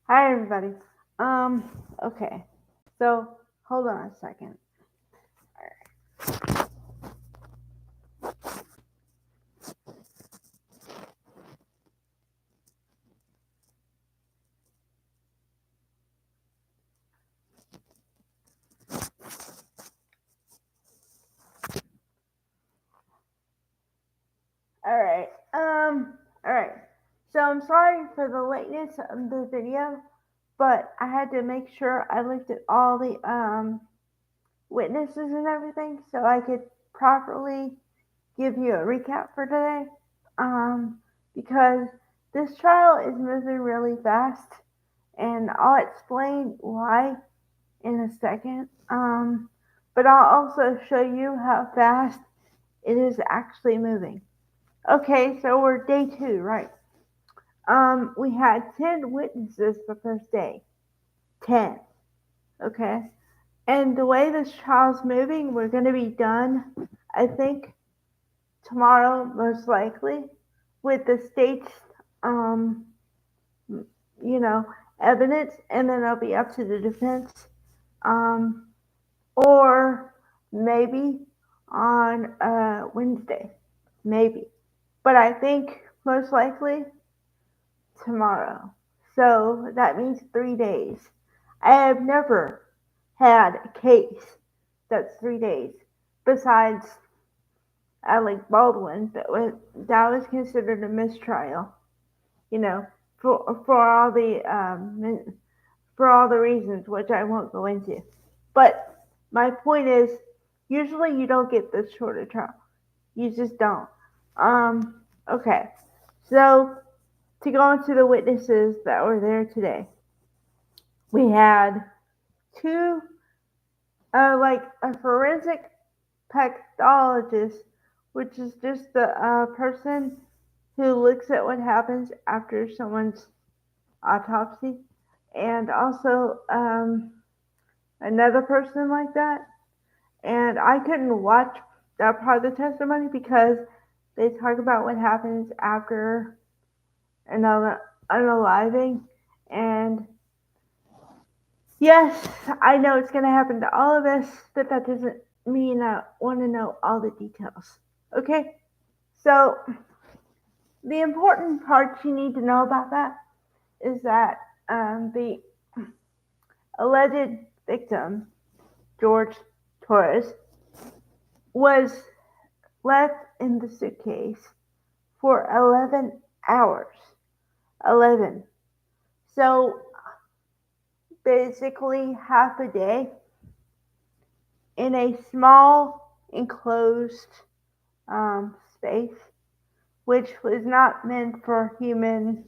Hi everybody. Okay. So hold on a second. Alright. Alright. So I'm sorry for the lateness of the video, but I had to make sure I looked at all the witnesses and everything so I could properly give you a recap for today. Because this trial is moving really fast, and I'll explain why in a second. But I'll also show you how fast it is actually moving. Okay, so we're day 2, right? We had 10 witnesses the first day. 10. Okay. And the way this trial's moving, we're going to be done, I think, tomorrow, most likely, with the state's, um, you know, evidence, and then it'll be up to the defense. Or maybe on Wednesday, maybe. But I think most likely tomorrow. So that means 3 days. I have never had a case that's 3 days besides Alec Baldwin that was considered a mistrial. You know, for all the reasons which I won't go into. But my point is, usually you don't get this short a trial. You just don't. Okay. So to go into the witnesses that were there today, we had two, like a forensic pathologist, which is just the person who looks at what happens after someone's autopsy, and also another person like that. And I couldn't watch that part of the testimony because they talk about what happens after an unaliving. And yes, I know it's going to happen to all of us, but that doesn't mean I want to know all the details. Okay? So, the important part you need to know about that is that the alleged victim, George Torres, was left in the suitcase for 11 hours. 11. So basically half a day in a small enclosed space, which was not meant for human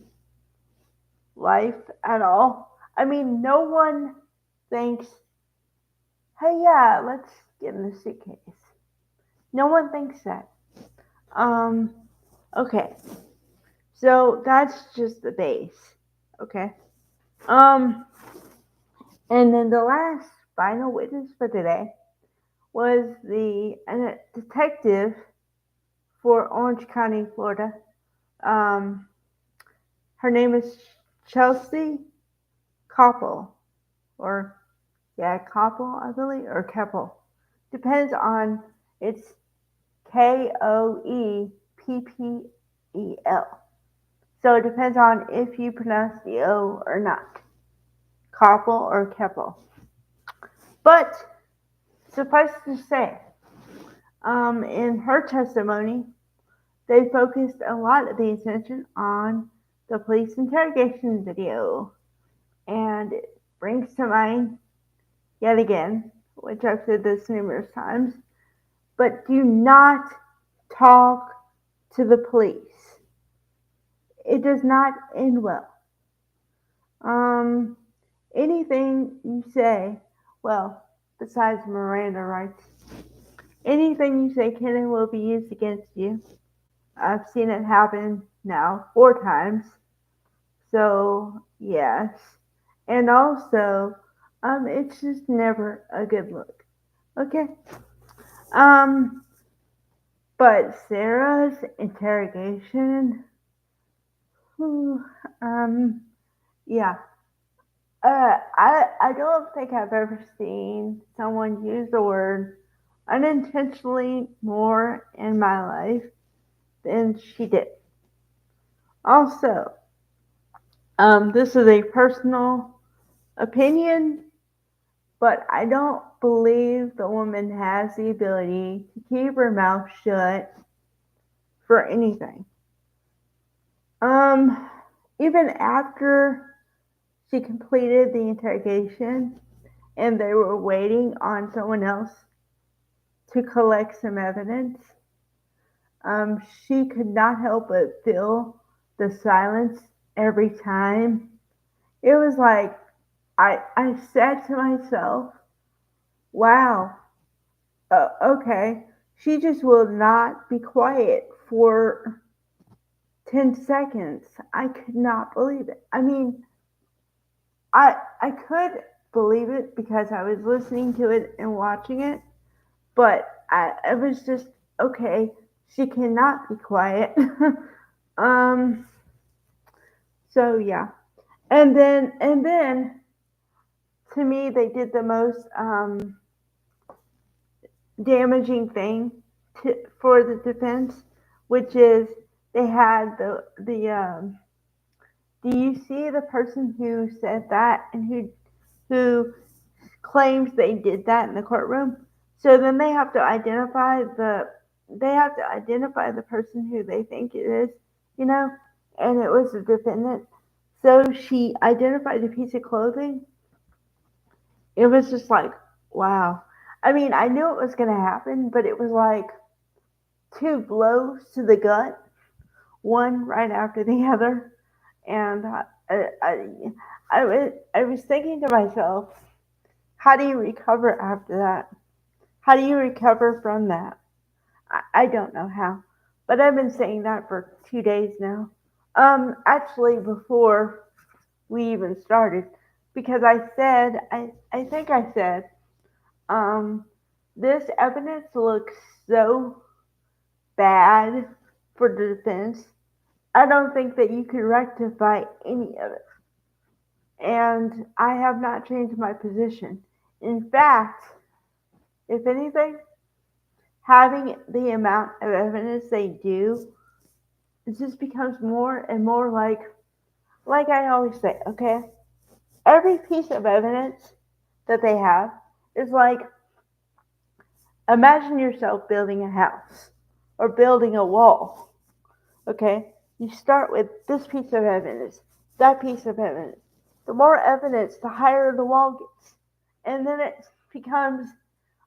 life at all. I mean, no one thinks, hey, yeah, let's get in the suitcase. No one thinks that. Okay. So that's just the base. Okay. And then the last final witness for today was the detective for Orange County, Florida. Her name is Chelsea Koppel, or Koppel, I believe, or Keppel. Depends on, it's Koeppel. So it depends on if you pronounce the O or not. Koppel or Keppel. But suffice to say, in her testimony, they focused a lot of the attention on the police interrogation video. And it brings to mind, yet again, which I've said this numerous times, but do not talk to the police. It does not end well. Anything you say, well, besides Miranda rights, anything you say can and will be used against you. I've seen it happen now 4 times. So, yes. And also, it's just never a good look. Okay? But Sarah's interrogation, Whew, yeah. I don't think I've ever seen someone use the word unintentionally more in my life than she did. Also, this is a personal opinion, but I don't believe the woman has the ability to keep her mouth shut for anything. Um, Even after she completed the interrogation and they were waiting on someone else to collect some evidence, she could not help but feel the silence every time. It was like I said to myself, wow, okay, she just will not be quiet for 10 seconds. I could not believe it. I mean, I could believe it because I was listening to it and watching it, but I was just okay. She cannot be quiet. um. So yeah, and then to me they did the most damaging thing for the defense, which is they had the. Do you see the person who said that and who claims they did that in the courtroom? So then they have to identify the person who they think it is, you know, and it was the defendant. So she identified the piece of clothing. It was just like, wow. I mean, I knew it was going to happen, but it was like two blows to the gut, one right after the other. And I was thinking to myself, how do you recover after that? How do you recover from that? I don't know how, but I've been saying that for 2 days now. Actually, before we even started, because I think I said, um, this evidence looks so bad for the defense. I don't think that you could rectify any of it. And I have not changed my position. In fact, if anything, having the amount of evidence they do, it just becomes more and more like I always say, okay? Every piece of evidence that they have is like, imagine yourself building a house or building a wall, okay? You start with this piece of evidence, that piece of evidence. The more evidence, the higher the wall gets. And then it becomes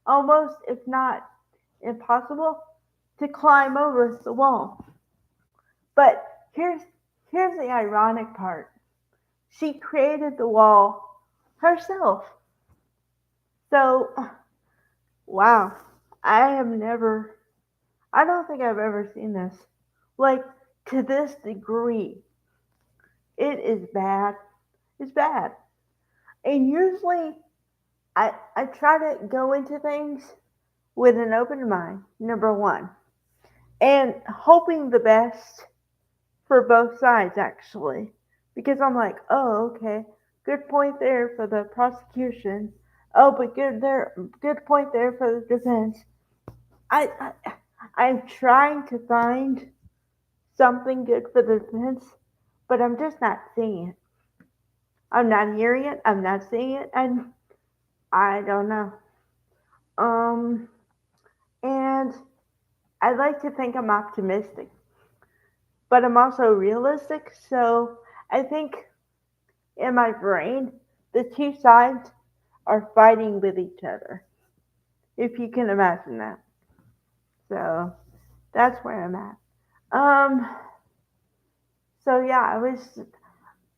almost, if not impossible, to climb over the wall. But here's the ironic part. She created the wall herself. So, wow. I don't think I've ever seen this. Like, to this degree. It is bad. It's bad. And usually, I try to go into things with an open mind, number one, and hoping the best for both sides, actually. Because I'm like, oh, okay, good point there for the prosecution. Oh, but good point there for the defense. I, I I'm trying to find something good for the defense, but I'm just not seeing it. I'm not hearing it. I'm not seeing it, and I don't know. Um, and I like to think I'm optimistic, but I'm also realistic. So I think in my brain, the two sides are fighting with each other, if you can imagine that. So that's where I'm at. Um, so yeah, I was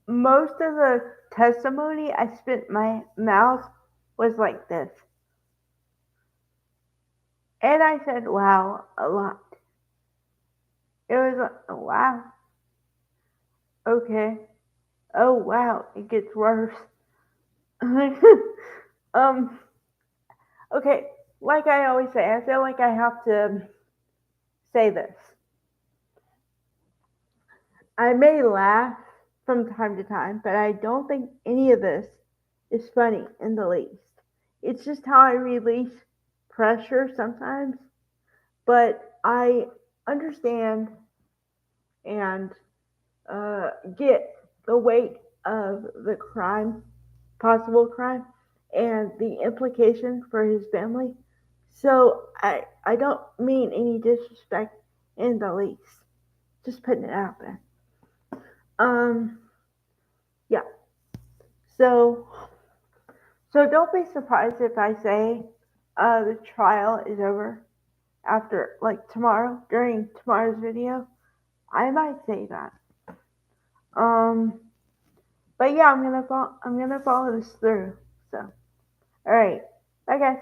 most of the testimony I spent my mouth was like this. And I said wow a lot. It was like, wow, okay. Oh wow, it gets worse. um, okay, like I always say, I feel like I have to say this. I may laugh from time to time, but I don't think any of this is funny in the least. It's just how I release pressure sometimes, but I understand and get the weight of the crime, possible crime, and the implication for his family. So I don't mean any disrespect in the least. Just putting it out there. Um, yeah. So don't be surprised if I say the trial is over after like tomorrow during tomorrow's video. I might say that. Um, but yeah, I'm gonna follow this through. So all right, bye guys.